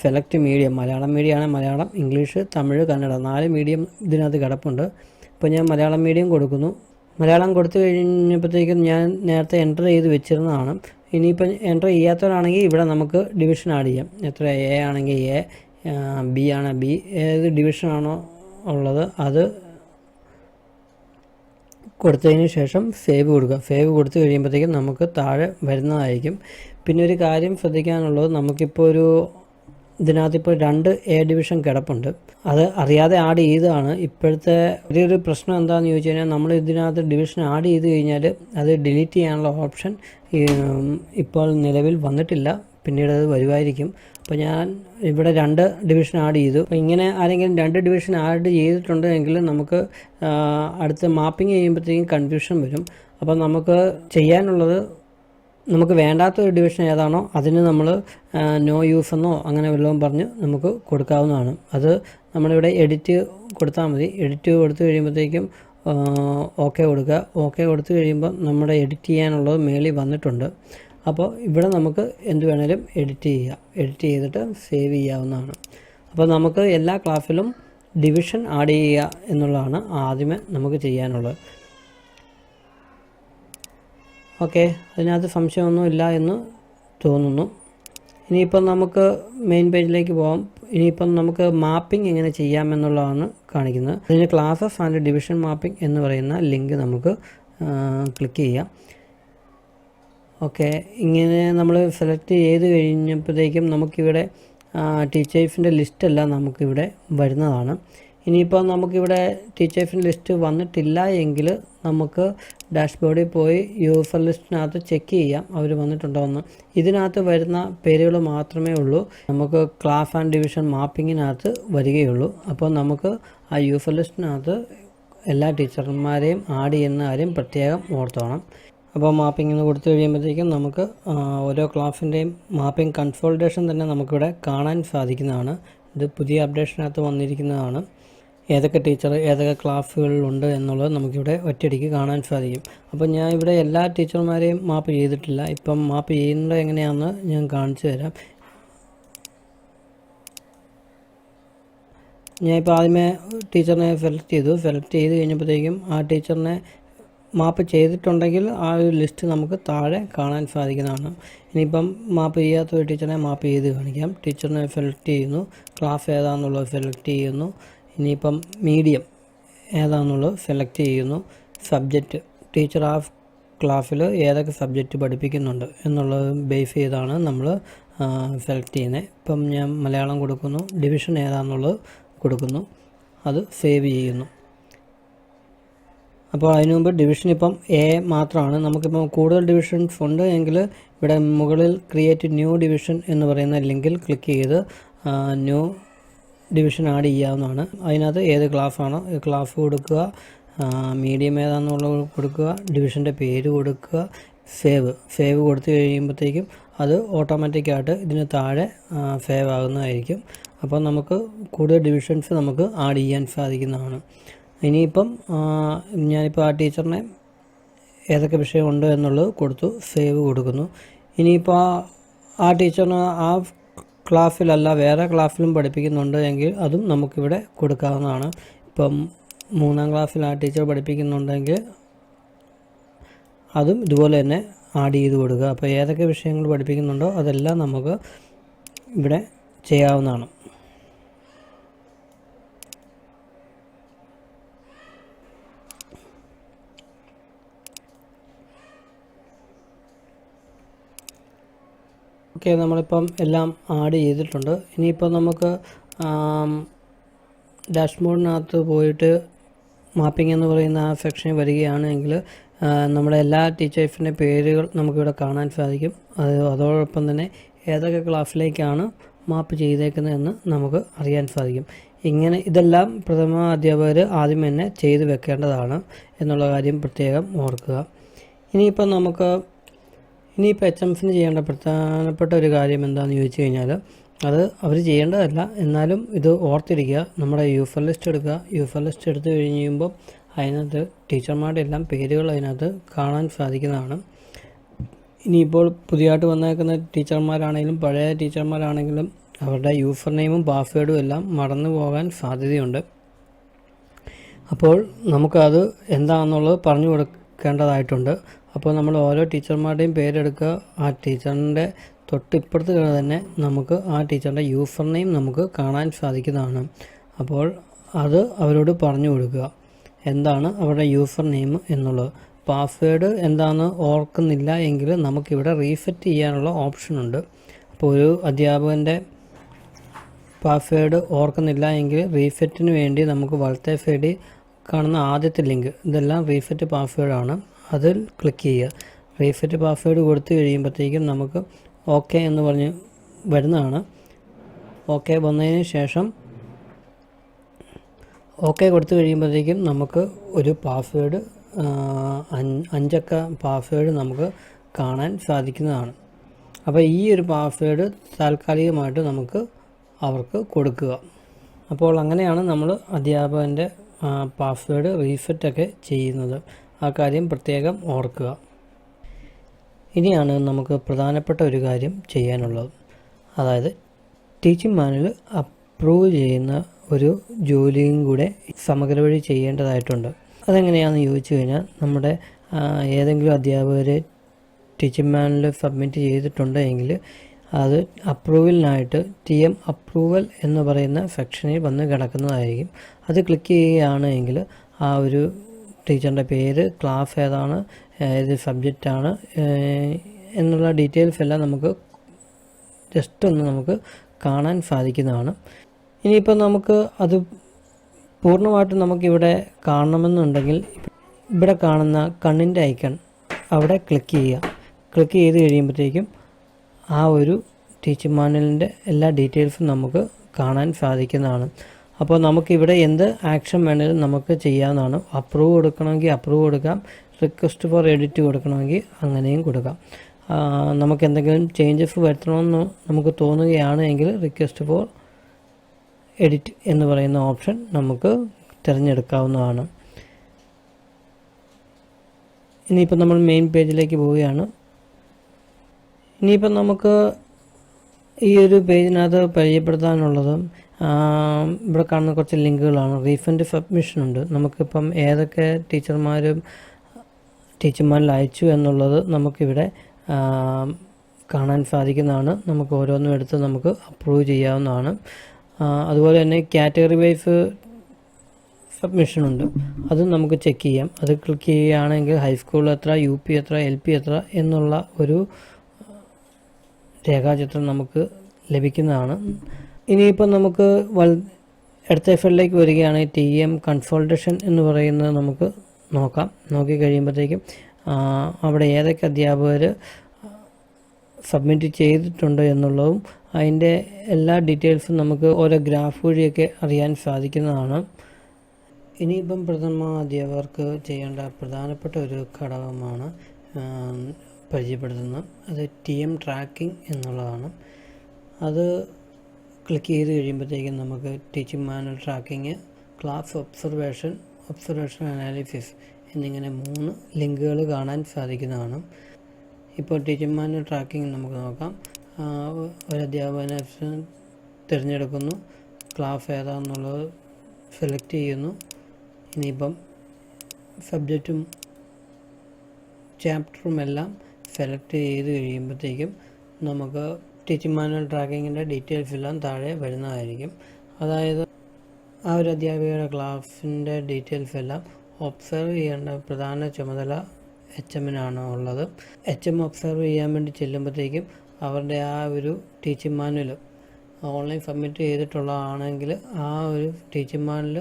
സെലക്ട് മീഡിയം, മലയാളം മീഡിയം ആണെങ്കിൽ മലയാളം, ഇംഗ്ലീഷ്, തമിഴ്, കന്നഡ 4 മീഡിയം ഇതിനകത്ത് കിടപ്പുണ്ട്. ഇപ്പോൾ ഞാൻ മലയാളം മീഡിയം കൊടുക്കുന്നു. മലയാളം കൊടുത്തു കഴിഞ്ഞപ്പോഴത്തേക്കും ഞാൻ നേരത്തെ എൻ്റർ ചെയ്ത് വെച്ചിരുന്നതാണ്. ഇനിയിപ്പം എൻ്റർ ചെയ്യാത്തവരാണെങ്കിൽ ഇവിടെ നമുക്ക് ഡിവിഷൻ ആഡ് ചെയ്യാം. എത്ര A ആണെങ്കിൽ A, B ആണ് B, ഏത് ഡിവിഷനാണോ ഉള്ളത് അത് കൊടുത്തതിന് ശേഷം സേവ് കൊടുക്കുക. സേവ് കൊടുത്തു കഴിയുമ്പോഴത്തേക്കും നമുക്ക് താഴെ വരുന്നതായിരിക്കും. പിന്നെ ഒരു കാര്യം ശ്രദ്ധിക്കാനുള്ളത്, നമുക്കിപ്പോൾ ഇതിനകത്തിപ്പോൾ 2 A ഡിവിഷൻ കിടപ്പുണ്ട്. അത് അറിയാതെ ആഡ് ചെയ്തതാണ്. ഇപ്പോഴത്തെ ഒരു പ്രശ്നം എന്താണെന്ന് ചോദിച്ചു കഴിഞ്ഞാൽ, നമ്മൾ ഇതിനകത്ത് ഡിവിഷൻ ആഡ് ചെയ്ത് കഴിഞ്ഞാൽ അത് ഡിലീറ്റ് ചെയ്യാനുള്ള ഓപ്ഷൻ ഇപ്പോൾ നിലവിൽ വന്നിട്ടില്ല, പിന്നീട് അത് വരുമായിരിക്കും. അപ്പോൾ ഞാൻ ഇവിടെ 2 ഡിവിഷൻ ആഡ് ചെയ്തു. അപ്പോൾ ഇങ്ങനെ ആരെങ്കിലും 2 ഡിവിഷൻ ആഡ് ചെയ്തിട്ടുണ്ടെങ്കിൽ നമുക്ക് അടുത്ത് മാപ്പിംഗ് ചെയ്യുമ്പോഴത്തേക്കും കൺഫ്യൂഷൻ വരും. അപ്പോൾ നമുക്ക് ചെയ്യാനുള്ളത്, നമുക്ക് വേണ്ടാത്ത ഒരു ഡിവിഷൻ ഏതാണോ അതിന് നമ്മൾ നോ യൂസ് എന്നോ അങ്ങനെ വല്ലതും പറഞ്ഞ് നമുക്ക് കൊടുക്കാവുന്നതാണ്. അത് നമ്മളിവിടെ എഡിറ്റ് കൊടുത്താൽ മതി. എഡിറ്റ് കൊടുത്തു കഴിയുമ്പോഴത്തേക്കും ഓക്കെ കൊടുക്കുക. ഓക്കെ കൊടുത്തു കഴിയുമ്പോൾ നമ്മുടെ എഡിറ്റ് ചെയ്യാനുള്ളത് മേളിൽ വന്നിട്ടുണ്ട്. അപ്പോൾ ഇവിടെ നമുക്ക് എന്ത് വേണേലും എഡിറ്റ് ചെയ്തിട്ട് സേവ് ചെയ്യാവുന്നതാണ്. അപ്പോൾ നമുക്ക് എല്ലാ ക്ലാസ്സിലും ഡിവിഷൻ ആഡ് ചെയ്യുക എന്നുള്ളതാണ് ആദ്യമേ നമുക്ക് ചെയ്യാനുള്ളത്. ഓക്കെ, അതിനകത്ത് സംശയമൊന്നുമില്ല എന്ന് തോന്നുന്നു. ഇനിയിപ്പം നമുക്ക് മെയിൻ പേജിലേക്ക് പോകാം. ഇനിയിപ്പം നമുക്ക് മാപ്പിംഗ് എങ്ങനെ ചെയ്യാമെന്നുള്ളതാണ് കാണിക്കുന്നത്. അതിന് ക്ലാസസ് ആൻഡ് ഡിവിഷൻ മാപ്പിംഗ് എന്ന് പറയുന്ന ലിങ്ക് നമുക്ക് ക്ലിക്ക് ചെയ്യാം. ഓക്കെ, ഇങ്ങനെ നമ്മൾ സെലക്ട് ചെയ്ത് കഴിഞ്ഞപ്പോഴത്തേക്കും നമുക്കിവിടെ ടീച്ചേഴ്സിൻ്റെ ലിസ്റ്റെല്ലാം നമുക്കിവിടെ വരുന്നതാണ്. ഇനിയിപ്പോൾ നമുക്കിവിടെ ടീച്ചേഴ്സിൻ്റെ ലിസ്റ്റ് വന്നിട്ടില്ല എങ്കിൽ നമുക്ക് ഡാഷ്ബോർഡിൽ പോയി യൂസർ ലിസ്റ്റിനകത്ത് ചെക്ക് ചെയ്യാം അവർ വന്നിട്ടുണ്ടോ എന്ന്. ഇതിനകത്ത് വരുന്ന പേരുകൾ മാത്രമേ ഉള്ളൂ നമുക്ക് ക്ലാസ് ആൻഡ് ഡിവിഷൻ മാപ്പിങ്ങിനകത്ത് വരികയുള്ളൂ. അപ്പോൾ നമുക്ക് ആ യൂസർ ലിസ്റ്റിനകത്ത് എല്ലാ ടീച്ചർമാരെയും ആഡ് ചെയ്യുന്ന കാര്യം പ്രത്യേകം ഓർത്തോണം. അപ്പോൾ മാപ്പിംഗ് എന്ന് കൊടുത്തു കഴിയുമ്പോഴത്തേക്കും നമുക്ക് ഓരോ ക്ലാസ്സിൻ്റെയും മാപ്പിംഗ് കൺസോളിഡേഷൻ തന്നെ നമുക്കിവിടെ കാണാൻ സാധിക്കുന്നതാണ്. ഇത് പുതിയ അപ്ഡേഷനകത്ത് വന്നിരിക്കുന്നതാണ്. ഏതൊക്കെ ടീച്ചർ ഏതൊക്കെ ക്ലാസ്സുകളിലുണ്ട് എന്നുള്ളത് നമുക്കിവിടെ ഒറ്റയടിക്ക് കാണാൻ സാധിക്കും. അപ്പോൾ ഞാൻ ഇവിടെ എല്ലാ ടീച്ചർമാരെയും മാപ്പ് ചെയ്തിട്ടില്ല. ഇപ്പം മാപ്പ് ചെയ്യുന്നത് എങ്ങനെയാണെന്ന് ഞാൻ കാണിച്ചു തരാം. ഞാൻ ഇപ്പോൾ ആദ്യമേ ടീച്ചറിനെ സെലക്ട് ചെയ്ത് കഴിഞ്ഞപ്പോഴത്തേക്കും ആ ടീച്ചറിനെ മാപ്പ് ചെയ്തിട്ടുണ്ടെങ്കിൽ ആ ഒരു ലിസ്റ്റ് നമുക്ക് താഴെ കാണാൻ സാധിക്കുന്നതാണ്. ഇനിയിപ്പം മാപ്പ് ചെയ്യാത്ത ഒരു ടീച്ചറിനെ മാപ്പ് ചെയ്ത് കാണിക്കാം. ടീച്ചറിനെ സെലക്ട് ചെയ്യുന്നു, ക്ലാസ് ഏതാണെന്നുള്ളത് സെലക്ട് ചെയ്യുന്നു. ഇനിയിപ്പം മീഡിയം ഏതാണെന്നുള്ളത് സെലക്ട് ചെയ്യുന്നു. സബ്ജക്റ്റ് ടീച്ചർ ആ ക്ലാസ്സിൽ ഏതൊക്കെ സബ്ജക്റ്റ് പഠിപ്പിക്കുന്നുണ്ട് എന്നുള്ളത് ബേസ് ചെയ്താണ് നമ്മൾ സെലക്ട് ചെയ്യുന്നത്. ഇപ്പം ഞാൻ മലയാളം കൊടുക്കുന്നു. ഡിവിഷൻ ഏതാണെന്നുള്ളത് കൊടുക്കുന്നു, അത് സേവ് ചെയ്യുന്നു. അപ്പോൾ അതിനു മുമ്പ് ഡിവിഷൻ ഇപ്പം എ മാത്രമാണ്. നമുക്കിപ്പം കൂടുതൽ ഡിവിഷൻസ് ഉണ്ട് എങ്കിൽ ഇവിടെ മുകളിൽ ക്രിയേറ്റ് ന്യൂ ഡിവിഷൻ എന്ന് പറയുന്ന ലിങ്കിൽ ക്ലിക്ക് ചെയ്ത് ന്യൂ ഡിവിഷൻ ആഡ് ചെയ്യാവുന്നതാണ്. അതിനകത്ത് ഏത് ക്ലാസ്സാണോ ക്ലാസ് കൊടുക്കുക, മീഡിയം ഏതാണെന്നുള്ളത് കൊടുക്കുക, ഡിവിഷൻ്റെ പേര് കൊടുക്കുക, സേവ് കൊടുത്തു കഴിയുമ്പോഴത്തേക്കും അത് ഓട്ടോമാറ്റിക്കായിട്ട് ഇതിന് താഴെ സേവ് ആകുന്നതായിരിക്കും. അപ്പോൾ നമുക്ക് കൂടുതൽ ഡിവിഷൻസ് നമുക്ക് ആഡ് ചെയ്യാൻ സാധിക്കുന്നതാണ്. ഇനിയിപ്പം ഞാനിപ്പോൾ ആ ടീച്ചറിനെ ഏതൊക്കെ വിഷയമുണ്ട് എന്നുള്ളത് കൊടുത്തു, സേവ് കൊടുക്കുന്നു. ഇനിയിപ്പോൾ ആ ടീച്ചറിന് ആ ക്ലാസ്സിലല്ല വേറെ ക്ലാസ്സിലും പഠിപ്പിക്കുന്നുണ്ട് എങ്കിൽ അതും നമുക്കിവിടെ കൊടുക്കാവുന്നതാണ്. ഇപ്പം 3ാം ക്ലാസ്സിൽ ആ ടീച്ചർ പഠിപ്പിക്കുന്നുണ്ടെങ്കിൽ അതും ഇതുപോലെ തന്നെ ആഡ് ചെയ്ത് കൊടുക്കുക. അപ്പോൾ ഏതൊക്കെ വിഷയങ്ങൾ പഠിപ്പിക്കുന്നുണ്ടോ അതെല്ലാം നമുക്ക് ഇവിടെ ചെയ്യാവുന്നതാണ്. ഓക്കെ, നമ്മളിപ്പം എല്ലാം ആഡ് ചെയ്തിട്ടുണ്ട്. ഇനിയിപ്പോൾ നമുക്ക് ഡാഷ്ബോർഡിനകത്ത് പോയിട്ട് മാപ്പിംഗ് എന്ന് പറയുന്ന ആ സെക്ഷനിൽ വരികയാണെങ്കിൽ നമ്മുടെ എല്ലാ ടീച്ചേഴ്സിൻ്റെ പേരുകൾ നമുക്കിവിടെ കാണാൻ സാധിക്കും. അതോടൊപ്പം തന്നെ ഏതൊക്കെ ക്ലാസ്സിലേക്കാണ് മാപ്പ് ചെയ്തേക്കുന്നതെന്ന് നമുക്ക് അറിയാൻ സാധിക്കും. ഇതെല്ലാം പ്രഥമ അധ്യാപകർ ആദ്യം തന്നെ ചെയ്ത് വെക്കേണ്ടതാണ് എന്നുള്ള കാര്യം പ്രത്യേകം ഓർക്കുക. ഇനിയിപ്പോൾ HMSന് ചെയ്യേണ്ട പ്രധാനപ്പെട്ട ഒരു കാര്യം എന്താണെന്ന് ചോദിച്ചു കഴിഞ്ഞാൽ അത് അവർ ചെയ്യേണ്ടതല്ല, എന്നാലും ഇത് ഓർത്തിരിക്കുക. നമ്മുടെ യൂസർ ലിസ്റ്റ് എടുക്കുക. യൂസർ ലിസ്റ്റ് എടുത്തു കഴിയുമ്പോൾ അതിനകത്ത് ടീച്ചർമാരുടെ എല്ലാം പേരുകൾ അതിനകത്ത് കാണാൻ സാധിക്കുന്നതാണ്. ഇനിയിപ്പോൾ പുതിയതായിട്ട് വന്നേക്കുന്ന ടീച്ചർമാരാണെങ്കിലും പഴയ ടീച്ചർമാരാണെങ്കിലും അവരുടെ യൂസർ നെയിമും പാസ്വേഡും എല്ലാം മറന്നു പോകാൻ സാധ്യതയുണ്ട്. അപ്പോൾ നമുക്കത് എന്താണെന്നുള്ളത് പറഞ്ഞു കൊടുക്കേണ്ടതായിട്ടുണ്ട്. അപ്പോൾ നമ്മൾ ഓരോ ടീച്ചർമാരുടെയും പേരെടുക്കുക. ആ ടീച്ചറിൻ്റെ തൊട്ടിപ്പുറത്ത് തന്നെ നമുക്ക് ആ ടീച്ചറിൻ്റെ യൂസർ നെയിം നമുക്ക് കാണാൻ സാധിക്കുന്നതാണ്. അപ്പോൾ അത് അവരോട് പറഞ്ഞു കൊടുക്കുക എന്താണ് അവരുടെ യൂസർ നെയിം എന്നുള്ളത്. പാസ്വേഡ് എന്താണെന്ന് ഓർക്കുന്നില്ല എങ്കിൽ നമുക്കിവിടെ റീസെറ്റ് ചെയ്യാനുള്ള ഓപ്ഷനുണ്ട്. അപ്പോൾ ഒരു അധ്യാപകൻ്റെ പാസ്വേഡ് ഓർക്കുന്നില്ല എങ്കിൽ റീസെറ്റിന് വേണ്ടി നമുക്ക് വലത്തെ സൈഡിൽ കാണുന്ന ആദ്യത്തെ ലിങ്ക് ഇതെല്ലാം റീസെറ്റ് പാസ്വേഡാണ്. അതിൽ ക്ലിക്ക് ചെയ്യുക. റീസെറ്റ് പാസ്വേഡ് കൊടുത്തു കഴിയുമ്പോഴത്തേക്കും നമുക്ക് ഓക്കെ എന്ന് പറഞ്ഞ് വരുന്നതാണ്. ഓക്കെ വന്നതിന് ശേഷം ഓക്കെ കൊടുത്തു കഴിയുമ്പോഴത്തേക്കും നമുക്ക് ഒരു പാസ്വേഡ് 5 അക്ക പാസ്വേഡ് നമുക്ക് കാണാൻ സാധിക്കുന്നതാണ്. അപ്പോൾ ഈ ഒരു പാസ്വേഡ് താൽക്കാലികമായിട്ട് നമുക്ക് അവർക്ക് കൊടുക്കുക. അപ്പോൾ അങ്ങനെയാണ് നമ്മൾ അധ്യാപകൻ്റെ പാസ്വേഡ് റീസെറ്റൊക്കെ ചെയ്യുന്നത്. ആ കാര്യം പ്രത്യേകം ഓർക്കുക. ഇനിയാണ് നമുക്ക് പ്രധാനപ്പെട്ട ഒരു കാര്യം ചെയ്യാനുള്ളത്. അതായത് ടീച്ചിങ് മാനുവൽ അപ്രൂവ് ചെയ്യുന്ന ഒരു ജോലിയും കൂടെ സമഗ്ര വഴി ചെയ്യേണ്ടതായിട്ടുണ്ട്. അതെങ്ങനെയാണെന്ന് ചോദിച്ചു കഴിഞ്ഞാൽ, നമ്മുടെ ഏതെങ്കിലും അധ്യാപകർ ടീച്ചിങ് മാനുവൽ സബ്മിറ്റ് ചെയ്തിട്ടുണ്ട് എങ്കിൽ അത് അപ്രൂവലിനായിട്ട് TM അപ്രൂവൽ എന്ന് പറയുന്ന സെക്ഷനിൽ വന്ന് കിടക്കുന്നതായിരിക്കും. അത് ക്ലിക്ക് ചെയ്യുകയാണ് എങ്കിൽ ആ ഒരു ടീച്ചറിൻ്റെ പേര്, ക്ലാസ് ഏതാണ്, ഏത് സബ്ജക്റ്റാണ് എന്നുള്ള ഡീറ്റെയിൽസ് എല്ലാം നമുക്ക് ജസ്റ്റ് ഒന്ന് നമുക്ക് കാണാൻ സാധിക്കുന്നതാണ്. ഇനിയിപ്പോൾ നമുക്ക് അത് പൂർണ്ണമായിട്ടും നമുക്കിവിടെ കാണണമെന്നുണ്ടെങ്കിൽ ഇവിടെ കാണുന്ന കണ്ണിൻ്റെ ഐക്കൺ അവിടെ ക്ലിക്ക് ചെയ്യുക. ക്ലിക്ക് ചെയ്ത് കഴിയുമ്പോഴത്തേക്കും ആ ഒരു ടീച്ചിങ് മാനുവലിൻ്റെ എല്ലാ ഡീറ്റെയിൽസും നമുക്ക് കാണാൻ സാധിക്കുന്നതാണ്. അപ്പോൾ നമുക്കിവിടെ എന്ത് ആക്ഷൻ വേണമെങ്കിലും നമുക്ക് ചെയ്യാവുന്നതാണ്. അപ്രൂവ് കൊടുക്കണമെങ്കിൽ അപ്രൂവ് കൊടുക്കാം, റിക്വസ്റ്റ് ഫോർ എഡിറ്റ് കൊടുക്കണമെങ്കിൽ അങ്ങനെയും കൊടുക്കാം. നമുക്ക് എന്തെങ്കിലും ചേഞ്ചസ് വരുത്തണമെന്ന് നമുക്ക് തോന്നുകയാണ് എങ്കിൽ റിക്വസ്റ്റ് ഫോർ എഡിറ്റ് എന്ന് പറയുന്ന ഓപ്ഷൻ നമുക്ക് തിരഞ്ഞെടുക്കാവുന്നതാണ്. ഇനിയിപ്പോൾ നമ്മൾ മെയിൻ പേജിലേക്ക് പോവുകയാണ്. ഇനിയിപ്പം നമുക്ക് ഈ ഒരു പേജിനകത്ത് പരിചയപ്പെടുത്താനുള്ളത് ഇവിടെ കാണുന്ന കുറച്ച് ലിങ്കുകളാണ്. റീഫണ്ട് സബ്മിഷൻ ഉണ്ട്. നമുക്കിപ്പം ഏതൊക്കെ ടീച്ചർമാരിൽ അയച്ചു എന്നുള്ളത് നമുക്കിവിടെ കാണാൻ സാധിക്കുന്നതാണ്. നമുക്ക് ഓരോന്നും എടുത്ത് നമുക്ക് അപ്രൂവ് ചെയ്യാവുന്നതാണ്. അതുപോലെ തന്നെ കാറ്റഗറി വൈസ് സബ്മിഷനുണ്ട്. അതും നമുക്ക് ചെക്ക് ചെയ്യാം. അത് ക്ലിക്ക് ചെയ്യുകയാണെങ്കിൽ ഹൈസ്കൂൾ എത്ര, UP എത്ര, LP എത്ര എന്നുള്ള ഒരു രേഖാചിത്രം നമുക്ക് ലഭിക്കുന്നതാണ്. ഇനിയിപ്പോൾ നമുക്ക് അടുത്ത ഫയലിലേക്ക് വരികയാണെങ്കിൽ TM കൺസോൾട്ടേഷൻ എന്ന് പറയുന്നത് നമുക്ക് നോക്കാം. നോക്കി കഴിയുമ്പോഴത്തേക്കും അവിടെ ഏതൊക്കെ അധ്യാപകർ സബ്മിറ്റ് ചെയ്തിട്ടുണ്ട് എന്നുള്ളതും അതിൻ്റെ എല്ലാ ഡീറ്റെയിൽസും നമുക്ക് ഓരോ ഗ്രാഫ് വഴിയൊക്കെ അറിയാൻ സാധിക്കുന്നതാണ്. ഇനിയിപ്പം പ്രഥമ അധ്യാപകർക്ക് ചെയ്യേണ്ട പ്രധാനപ്പെട്ട ഒരു ഘടകമാണ് പരിചയപ്പെടുത്തുന്നത്. അത് TM ട്രാക്കിംഗ് എന്നുള്ളതാണ്. അത് ക്ലിക്ക് ചെയ്ത് കഴിയുമ്പോഴത്തേക്കും നമുക്ക് teaching manual tracking, class observation analysis എന്നിങ്ങനെ 3 ലിങ്കുകൾ കാണാൻ സാധിക്കുന്നതാണ്. ഇപ്പോൾ ടീച്ചിങ് മാനുവൽ ട്രാക്കിംഗ് നമുക്ക് നോക്കാം. ഒരു അധ്യാപകനെ തിരഞ്ഞെടുക്കുന്നു, ക്ലാസ് ഏതാണെന്നുള്ളത് സെലക്ട് ചെയ്യുന്നു. ഇനിയിപ്പം സബ്ജക്റ്റും ചാപ്റ്ററും എല്ലാം സെലക്ട് ചെയ്ത് കഴിയുമ്പോഴത്തേക്കും നമുക്ക് ടീച്ചിങ് മാനുവൽ ട്രാക്കിങ്ങിൻ്റെ ഡീറ്റെയിൽസ് എല്ലാം താഴെ വരുന്നതായിരിക്കും. അതായത് ആ ഒരു അധ്യാപികയുടെ ക്ലാസ്സിൻ്റെ ഡീറ്റെയിൽസ് എല്ലാം ഒബ്സർവ് ചെയ്യേണ്ട പ്രധാന ചുമതല HMനാണ് ഉള്ളത്. HM ഒബ്സർവ് ചെയ്യാൻ വേണ്ടി ചെല്ലുമ്പോഴത്തേക്കും അവരുടെ ആ ഒരു ടീച്ചിങ് മാനുവൽ ഓൺലൈൻ സബ്മിറ്റ് ചെയ്തിട്ടുള്ളതാണെങ്കിൽ ആ ഒരു ടീച്ചിങ് മാനുവൽ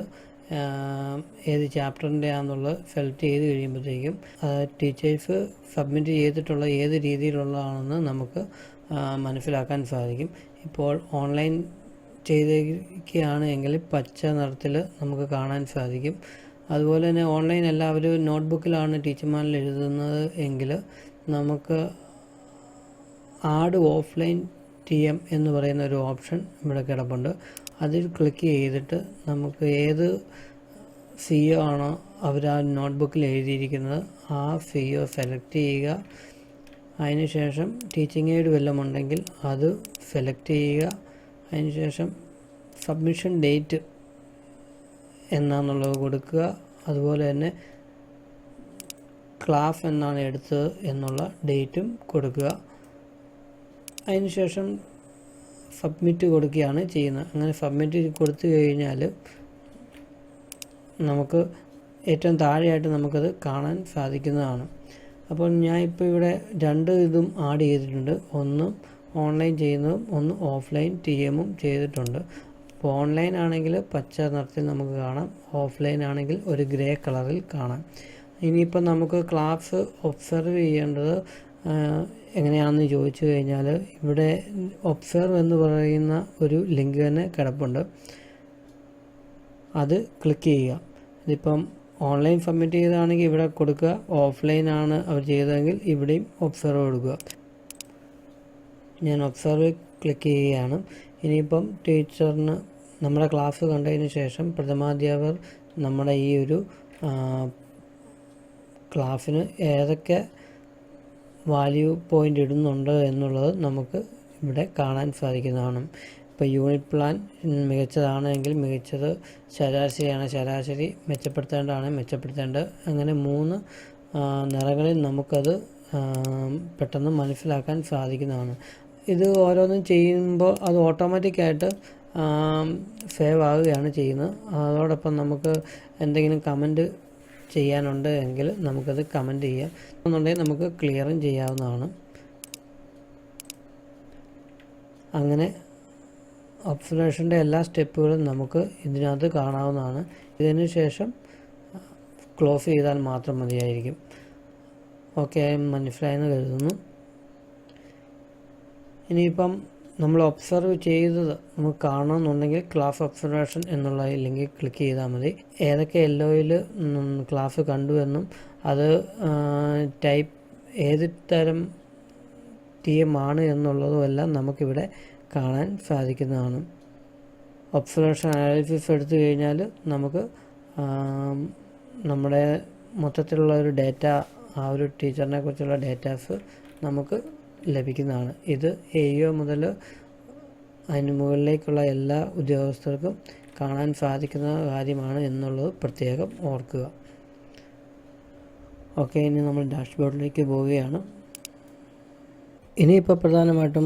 ഏത് ചാപ്റ്ററിൻ്റെ ആണെന്നുള്ളത് സെലക്ട് ചെയ്ത് കഴിയുമ്പോഴത്തേക്കും ടീച്ചേഴ്സ് സബ്മിറ്റ് ചെയ്തിട്ടുള്ള ഏത് രീതിയിലുള്ളതാണെന്ന് നമുക്ക് മനസ്സിലാക്കാൻ സാധിക്കും. ഇപ്പോൾ ഓൺലൈൻ ചെയ്തിരിക്കുകയാണ് എങ്കിൽ പച്ച നിറത്തിൽ നമുക്ക് കാണാൻ സാധിക്കും. അതുപോലെ തന്നെ ഓൺലൈൻ എല്ലാവരും നോട്ട്ബുക്കിലാണ് ടീച്ചർ മാനുവൽ എഴുതുന്നത് എങ്കിൽ നമുക്ക് ആഡ് ഓഫ്ലൈൻ TM എന്ന് പറയുന്ന ഒരു ഓപ്ഷൻ ഇവിടെ കിടപ്പുണ്ട്. അതിൽ ക്ലിക്ക് ചെയ്തിട്ട് നമുക്ക് ഏത് CO ആണോ അവർ ആ നോട്ട്ബുക്കിൽ എഴുതിയിരിക്കുന്നത് ആ CO സെലക്ട് ചെയ്യുക. അതിനുശേഷം ടീച്ചിങ് എയ്ഡ് വല്ലതും ഉണ്ടെങ്കിൽ അത് സെലക്ട് ചെയ്യുക. അതിനുശേഷം സബ്മിഷൻ ഡേറ്റ് എന്നാന്നുള്ളത് കൊടുക്കുക. അതുപോലെ തന്നെ ക്ലാസ് എന്നാണ് എടുത്തത് എന്നുള്ള ഡേറ്റും കൊടുക്കുക. അതിനുശേഷം സബ്മിറ്റ് കൊടുക്കുകയാണ് ചെയ്യുന്നത്. അങ്ങനെ സബ്മിറ്റ് കൊടുത്തു കഴിഞ്ഞാൽ നമുക്ക് ഏറ്റവും താഴെയായിട്ട് നമുക്കത് കാണാൻ സാധിക്കുന്നതാണ്. അപ്പോൾ ഞാൻ ഇപ്പോൾ ഇവിടെ 2 ഇതും ആഡ് ചെയ്തിട്ടുണ്ട്. ഒന്ന് ഓൺലൈൻ ചെയ്യുന്നതും ഒന്ന് ഓഫ്ലൈൻ TMും ചെയ്തിട്ടുണ്ട്. അപ്പോൾ ഓൺലൈൻ ആണെങ്കിൽ പച്ച നിറത്തിൽ നമുക്ക് കാണാം, ഓഫ്ലൈൻ ആണെങ്കിൽ ഒരു ഗ്രേ കളറിൽ കാണാം. ഇനിയിപ്പോൾ നമുക്ക് ക്ലാസ് ഒബ്സർവ് ചെയ്യേണ്ടത് എങ്ങനെയാണെന്ന് ചോദിച്ചു കഴിഞ്ഞാൽ ഇവിടെ ഒബ്സർവ് എന്ന് പറയുന്ന ഒരു ലിങ്ക് തന്നെ കിടപ്പുണ്ട്. അത് ക്ലിക്ക് ചെയ്യുക. ഇതിപ്പം ഓൺലൈൻ സബ്മിറ്റ് ചെയ്തതാണെങ്കിൽ ഇവിടെ കൊടുക്കുക, ഓഫ്ലൈൻ ആണ് അവർ ചെയ്തതെങ്കിൽ ഇവിടെയും ഒബ്സർവ് കൊടുക്കുക. ഞാൻ ഒബ്സർവ് ക്ലിക്ക് ചെയ്യുകയാണ്. ഇനിയിപ്പം ടീച്ചറിന് നമ്മുടെ ക്ലാസ് കണ്ടതിന് ശേഷം പ്രഥമാധ്യാപകർ നമ്മുടെ ഈ ഒരു ക്ലാസ്സിന് ഏതൊക്കെ വാല്യൂ പോയിൻ്റ് ഇടുന്നുണ്ട് എന്നുള്ളത് നമുക്ക് ഇവിടെ കാണാൻ സാധിക്കുന്നതാണ്. ഇപ്പോൾ യൂണിറ്റ് പ്ലാൻ മികച്ചതാണെങ്കിൽ മികച്ചത്, ശരാശരിയാണ് ശരാശരി, മെച്ചപ്പെടുത്തേണ്ടതാണ് മെച്ചപ്പെടുത്തേണ്ടത്, അങ്ങനെ 3 നിറങ്ങളിൽ നമുക്കത് പെട്ടെന്ന് മനസ്സിലാക്കാൻ സാധിക്കുന്നതാണ്. ഇത് ഓരോന്നും ചെയ്യുമ്പോൾ അത് ഓട്ടോമാറ്റിക്കായിട്ട് സേവ് ആവുകയാണ് ചെയ്യുന്നത്. അതോടൊപ്പം നമുക്ക് എന്തെങ്കിലും കമൻറ്റ് ചെയ്യാനുണ്ട് എങ്കിൽ നമുക്കത് കമൻറ്റ് ചെയ്യാം എന്നുണ്ടെങ്കിൽ നമുക്ക് ക്ലിയറും ചെയ്യാവുന്നതാണ്. അങ്ങനെ ഒബ്സർവേഷൻ്റെ എല്ലാ സ്റ്റെപ്പുകളും നമുക്ക് ഇതിനകത്ത് കാണാവുന്നതാണ്. ഇതിന് ശേഷം ക്ലോസ് ചെയ്താൽ മാത്രം മതിയായിരിക്കും. ഓക്കെ, മനസ്സിലായെന്ന് കരുതുന്നു. ഇനിയിപ്പം നമ്മൾ ഒബ്സർവ് ചെയ്തത് നമുക്ക് കാണണമെന്നുണ്ടെങ്കിൽ ക്ലാസ് ഒബ്സർവേഷൻ എന്നുള്ള ലിങ്കിൽ ക്ലിക്ക് ചെയ്താൽ മതി. ഏതൊക്കെ യെല്ലോയിൽ ക്ലാസ് കണ്ടു എന്നും അത് ടൈപ്പ് ഏത് തരം TM ആണ് എന്നുള്ളതും എല്ലാം നമുക്കിവിടെ കാണാൻ സാധിക്കുന്നതാണ്. ഒബ്സർവേഷൻ അനാലിസിസ് എടുത്തു കഴിഞ്ഞാൽ നമുക്ക് നമ്മുടെ മൊത്തത്തിലുള്ള ഒരു ഡേറ്റ, ആ ഒരു ടീച്ചറിനെ കുറിച്ചുള്ള ഡേറ്റാസ് നമുക്ക് ലഭിക്കുന്നതാണ്. ഇത് AEO മുതൽ അതിന് മുകളിലേക്കുള്ള എല്ലാ ഉദ്യോഗസ്ഥർക്കും കാണാൻ സാധിക്കുന്ന കാര്യമാണ് എന്നുള്ളത് പ്രത്യേകം ഓർക്കുക. ഓക്കെ, ഇനി നമ്മൾ ഡാഷ്ബോർഡിലേക്ക് പോവുകയാണ്. ഇനിയിപ്പോൾ പ്രധാനമായിട്ടും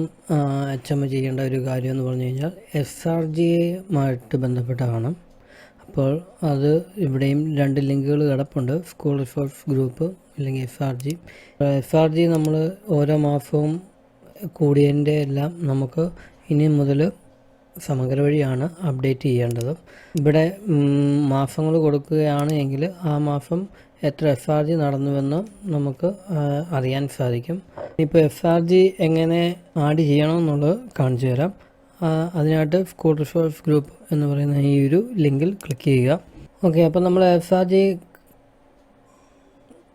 HM ചെയ്യേണ്ട ഒരു കാര്യം എന്ന് പറഞ്ഞു കഴിഞ്ഞാൽ SRGയുമായിട്ട് ബന്ധപ്പെട്ടാണ്. അപ്പോൾ അത് ഇവിടെയും 2 ലിങ്കുകൾ കിടപ്പുണ്ട്, സ്കൂൾ റിസോഴ്സ് ഗ്രൂപ്പ് അല്ലെങ്കിൽ SRG നമ്മൾ ഓരോ മാസവും കൂടിയതിൻ്റെ എല്ലാം നമുക്ക് ഇനി മുതൽ സമഗ്ര വഴിയാണ് അപ്ഡേറ്റ് ചെയ്യേണ്ടത്. ഇവിടെ മാസങ്ങൾ കൊടുക്കുകയാണ് എങ്കിൽ ആ മാസം എത്ര SRG നടന്നുവെന്ന് നമുക്ക് അറിയാൻ സാധിക്കും. ഇപ്പോൾ SRG എങ്ങനെ ആഡ് ചെയ്യണമെന്നുള്ളത് കാണിച്ചു തരാം. അതിനായിട്ട് സ്കൂൾ റിസോഴ്സ് ഗ്രൂപ്പ് എന്ന് പറയുന്ന ഈ ഒരു ലിങ്കിൽ ക്ലിക്ക് ചെയ്യുക. ഓക്കെ, അപ്പോൾ നമ്മൾ SRG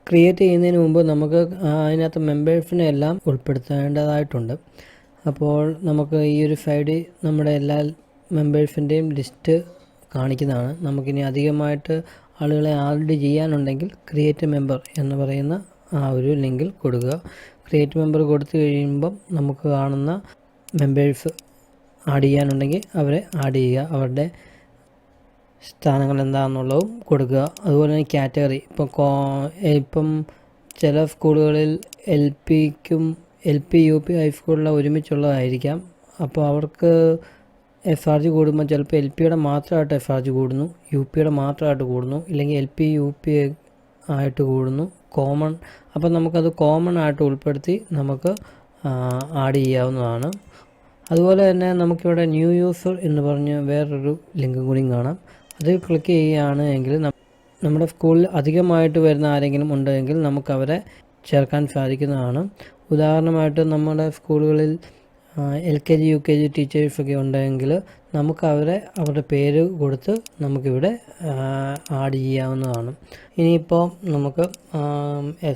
ക്രിയേറ്റ് ചെയ്യുന്നതിന് മുമ്പ് നമുക്ക് അതിനകത്ത് മെമ്പേഴ്സിനെ എല്ലാം ഉൾപ്പെടുത്തേണ്ടതായിട്ടുണ്ട്. അപ്പോൾ നമുക്ക് ഈ ഒരു സൈഡിൽ നമ്മുടെ എല്ലാ മെമ്പേഴ്സിൻ്റെയും ലിസ്റ്റ് കാണിക്കുന്നതാണ്. നമുക്കിനി അധികമായിട്ട് ആളുകളെ ആഡ് ചെയ്യാനുണ്ടെങ്കിൽ ക്രിയേറ്റ് മെമ്പർ എന്ന് പറയുന്ന ആ ഒരു ലിങ്കിൽ കൊടുക്കുക. ക്രിയേറ്റ് മെമ്പർ കൊടുത്തു കഴിയുമ്പം നമുക്ക് കാണുന്ന മെമ്പേഴ്സ് ആഡ് ചെയ്യാനുണ്ടെങ്കിൽ അവരെ ആഡ് ചെയ്യുക, അവരുടെ സ്ഥാനങ്ങൾ എന്താണെന്നുള്ളതും കൊടുക്കുക. അതുപോലെ തന്നെ കാറ്റഗറി, ഇപ്പം ചില സ്കൂളുകളിൽ LP UP ഹൈസ്കൂളിലെ ഒരുമിച്ചുള്ളതായിരിക്കാം. അപ്പോൾ അവർക്ക് SRG കൂടുമ്പോൾ ചിലപ്പോൾ LPയുടെ മാത്രമായിട്ട് SRG കൂടുന്നു, UPയുടെ മാത്രമായിട്ട് കൂടുന്നു, ഇല്ലെങ്കിൽ LP UP ആയിട്ട് കൂടുന്നു, കോമൺ. അപ്പോൾ നമുക്കത് കോമൺ ആയിട്ട് ഉൾപ്പെടുത്തി നമുക്ക് ആഡ് ചെയ്യാവുന്നതാണ്. അതുപോലെ തന്നെ നമുക്കിവിടെ ന്യൂ യൂസർ എന്ന് പറഞ്ഞ് വേറൊരു ലിങ്കും കൂടി കാണാം. അത് ക്ലിക്ക് ചെയ്യുകയാണ് എങ്കിൽ നമ്മുടെ സ്കൂളിൽ അധികമായിട്ട് വരുന്ന ആരെങ്കിലും ഉണ്ടെങ്കിൽ നമുക്കവരെ ചേർക്കാൻ സാധിക്കുന്നതാണ്. ഉദാഹരണമായിട്ട് നമ്മുടെ സ്കൂളുകളിൽ LKG UKG ടീച്ചേഴ്സൊക്കെ ഉണ്ടെങ്കിൽ നമുക്ക് അവരുടെ പേര് കൊടുത്ത് നമുക്കിവിടെ ആഡ് ചെയ്യാവുന്നതാണ്. ഇനിയിപ്പോൾ നമുക്ക്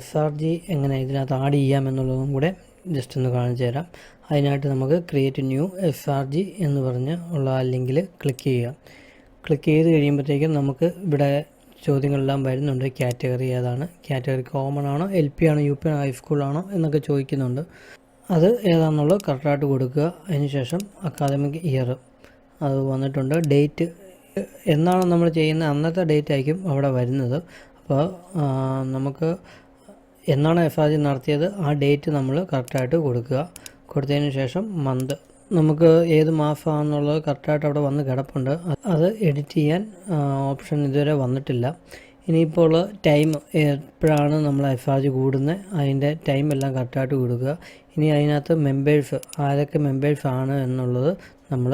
SRG എങ്ങനെ ഇതിനകത്ത് ആഡ് ചെയ്യാം എന്നുള്ളതും കൂടെ ജസ്റ്റ് ഒന്ന് കാണിച്ചു തരാം. അതിനായിട്ട് നമുക്ക് ക്രിയേറ്റ് ന്യൂ SRG എന്ന് പറഞ്ഞ് ഉള്ള ആ ലിങ്കിൽ ക്ലിക്ക് ചെയ്യുക. ക്ലിക്ക് ചെയ്ത് കഴിയുമ്പോഴത്തേക്കും നമുക്ക് ഇവിടെ ചോദ്യങ്ങളെല്ലാം വരുന്നുണ്ട്. കാറ്റഗറി ഏതാണ്, കാറ്റഗറി കോമൺ ആണോ, LP ആണോ, UP ആണോ, ഹൈസ്കൂളാണോ എന്നൊക്കെ ചോദിക്കുന്നുണ്ട്. അത് ഏതാണെന്നുള്ളത് കറക്റ്റായിട്ട് കൊടുക്കുക. അതിനുശേഷം അക്കാദമിക് ഇയർ അത് വന്നിട്ടുണ്ട്. ഡേറ്റ് എന്നാണ് നമ്മൾ ചെയ്യുന്നത് അന്നത്തെ ഡേറ്റ് ആയിരിക്കും അവിടെ വരുന്നത്. അപ്പോൾ നമുക്ക് എന്നാണ് SRG നടത്തിയത് ആ ഡേറ്റ് നമ്മൾ കറക്റ്റായിട്ട് കൊടുക്കുക. കൊടുത്തതിന് ശേഷം മന്ത്, നമുക്ക് ഏത് മാസമാണെന്നുള്ളത് കറക്റ്റായിട്ട് അവിടെ വന്ന് കിടപ്പുണ്ട്. അത് എഡിറ്റ് ചെയ്യാൻ ഓപ്ഷൻ ഇതുവരെ വന്നിട്ടില്ല. ഇനിയിപ്പോൾ ടൈം എപ്പോഴാണ് നമ്മൾ SRG കൂടുന്നത് അതിൻ്റെ ടൈം എല്ലാം കറക്റ്റായിട്ട് കൊടുക്കുക. ഇനി അതിനകത്ത് മെമ്പേഴ്സ് ആരൊക്കെ മെമ്പേഴ്സ് ആണ് എന്നുള്ളത് നമ്മൾ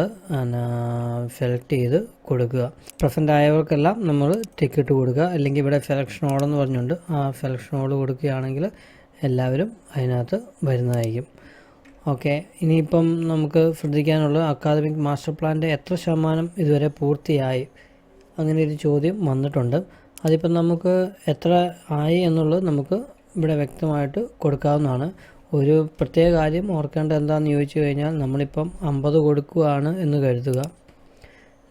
സെലക്ട് ചെയ്ത് കൊടുക്കുക. പ്രസൻ്റ് ആയവർക്കെല്ലാം നമ്മൾ ടിക്കറ്റ് കൊടുക്കുക. അല്ലെങ്കിൽ ഇവിടെ സെലക്ഷൻ ഓടെന്ന് പറഞ്ഞുകൊണ്ട് ആ സെലക്ഷൻ ഓട് കൊടുക്കുകയാണെങ്കിൽ എല്ലാവരും അതിനകത്ത് വരുന്നതായിരിക്കും. ഓക്കെ, ഇനിയിപ്പം നമുക്ക് ശ്രദ്ധിക്കാനുള്ള അക്കാദമിക് മാസ്റ്റർ പ്ലാൻ്റെ എത്ര ശതമാനം ഇതുവരെ പൂർത്തിയായി അങ്ങനെ ഒരു ചോദ്യം വന്നിട്ടുണ്ട്. അതിപ്പം നമുക്ക് എത്ര ആയി എന്നുള്ളത് നമുക്ക് ഇവിടെ വ്യക്തമായിട്ട് കൊടുക്കാവുന്നതാണ്. ഒരു പ്രത്യേക കാര്യം ഓർക്കേണ്ടത് എന്താണെന്ന് ചോദിച്ചു കഴിഞ്ഞാൽ നമ്മളിപ്പം 50 കൊടുക്കുകയാണ് എന്ന് കരുതുക.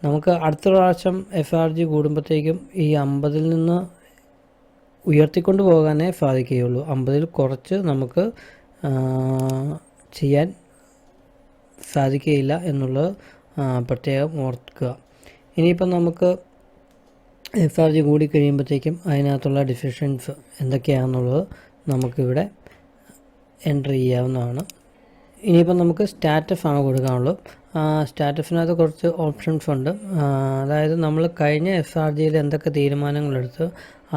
നമുക്ക് അടുത്ത പ്രാവശ്യം FRG കൂടുമ്പോഴത്തേക്കും ഈ 50-ൽ നിന്ന് ഉയർത്തിക്കൊണ്ട് പോകാനേ സാധിക്കുകയുള്ളൂ. 50-ൽ കുറച്ച് നമുക്ക് ചെയ്യാൻ സാധിക്കുകയില്ല എന്നുള്ളത് പ്രത്യേകം ഓർക്കുക. ഇനിയിപ്പം നമുക്ക് FRG കൂടി കഴിയുമ്പോഴത്തേക്കും അതിനകത്തുള്ള ഡിസിഷൻസ് എന്തൊക്കെയാണെന്നുള്ളത് നമുക്കിവിടെ എൻ്റർ ചെയ്യാവുന്നതാണ്. ഇനിയിപ്പം നമുക്ക് സ്റ്റാറ്റസാണ് കൊടുക്കാനുള്ളൂ. സ്റ്റാറ്റസിനകത്ത് കുറച്ച് ഓപ്ഷൻസ് ഉണ്ട്. അതായത് നമ്മൾ കഴിഞ്ഞ FRGയിൽ എന്തൊക്കെ തീരുമാനങ്ങളെടുത്ത്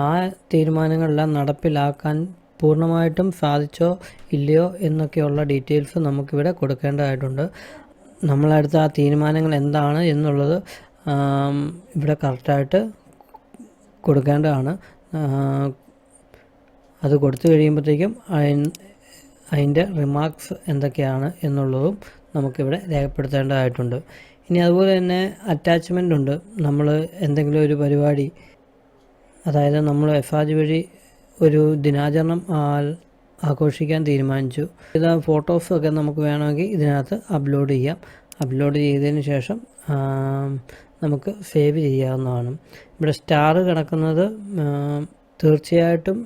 ആ തീരുമാനങ്ങളെല്ലാം നടപ്പിലാക്കാൻ പൂർണ്ണമായിട്ടും സാധിച്ചോ ഇല്ലയോ എന്നൊക്കെയുള്ള ഡീറ്റെയിൽസ് നമുക്കിവിടെ കൊടുക്കേണ്ടതായിട്ടുണ്ട്. നമ്മളെടുത്ത ആ തീരുമാനങ്ങൾ എന്താണ് എന്നുള്ളത് ഇവിടെ കറക്റ്റായിട്ട് കൊടുക്കേണ്ടതാണ്. അത് കൊടുത്തു കഴിയുമ്പോഴത്തേക്കും അതിൻ്റെ റിമാർക്സ് എന്തൊക്കെയാണ് എന്നുള്ളതും നമുക്കിവിടെ രേഖപ്പെടുത്തേണ്ടതായിട്ടുണ്ട്. ഇനി അതുപോലെ തന്നെ അറ്റാച്ച്മെൻ്റ് ഉണ്ട്. നമ്മൾ എന്തെങ്കിലും ഒരു പരിപാടി, അതായത് നമ്മൾ FRG വഴി ഒരു ദിനാചരണം ആഘോഷിക്കാൻ തീരുമാനിച്ചു. ഇത് ഫോട്ടോസൊക്കെ നമുക്ക് വേണമെങ്കിൽ ഇതിനകത്ത് അപ്ലോഡ് ചെയ്യാം. അപ്ലോഡ് ചെയ്തതിന് ശേഷം നമുക്ക് സേവ് ചെയ്യാവുന്നതാണ്. ഇവിടെ സ്റ്റാർ കിടക്കുന്നത് തീർച്ചയായിട്ടും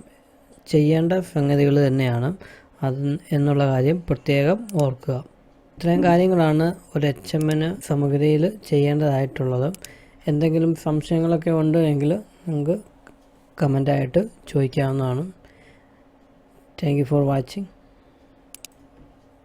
ചെയ്യേണ്ട സംഗതികൾ തന്നെയാണ് എന്നുള്ള കാര്യം പ്രത്യേകം ഓർക്കുക. ഇത്രയും കാര്യങ്ങളാണ് ഒരു HMന് സമഗ്രയിൽ ചെയ്യേണ്ടതായിട്ടുള്ളത്. എന്തെങ്കിലും സംശയങ്ങളൊക്കെ ഉണ്ട് എങ്കിൽ നമുക്ക് കമൻ്റായിട്ട് ചോദിക്കാവുന്നതാണ്. Thank you for watching.